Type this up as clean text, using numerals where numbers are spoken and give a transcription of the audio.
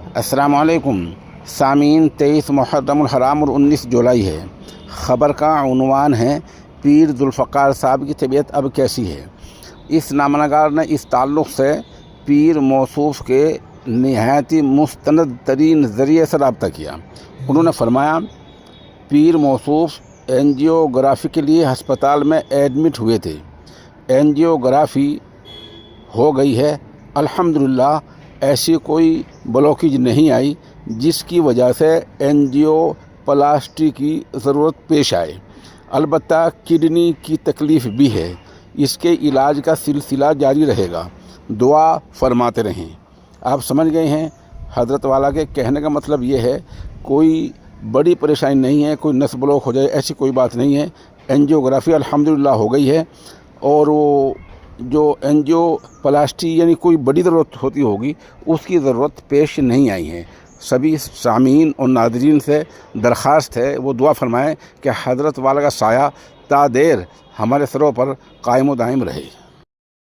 السلام علیکم سامعین، 23 محرم الحرام اور 19 جولائی ہے۔ خبر کا عنوان ہے پیر ذوالفقار صاحب کی طبیعت اب کیسی ہے۔ اس نامہ نگار نے اس تعلق سے پیر موصوف کے نہایت مستند ترین ذریعے سے رابطہ کیا۔ انہوں نے فرمایا، پیر موصوف اینجیوگرافی کے لیے ہسپتال میں ایڈمٹ ہوئے تھے۔ اینجیوگرافی ہو گئی ہے، الحمدللہ ایسی کوئی بلوکیج نہیں آئی جس کی وجہ سے اینجیو پلاسٹی کی ضرورت پیش آئے۔ البتہ کڈنی کی تکلیف بھی ہے، اس کے علاج کا سلسلہ جاری رہے گا، دعا فرماتے رہیں۔ آپ سمجھ گئے ہیں، حضرت والا کے کہنے کا مطلب یہ ہے کوئی بڑی پریشانی نہیں ہے، کوئی نس بلوک ہو جائے ایسی کوئی بات نہیں ہے۔ اینجیوگرافی الحمدللہ ہو گئی ہے، اور وہ جو اینجیو پلاسٹی یعنی کوئی بڑی ضرورت ہوتی ہوگی اس کی ضرورت پیش نہیں آئی ہے۔ سبھی سامعین اور ناظرین سے درخواست ہے وہ دعا فرمائیں کہ حضرت والا کا سایہ تا دیر ہمارے سروں پر قائم و دائم رہے۔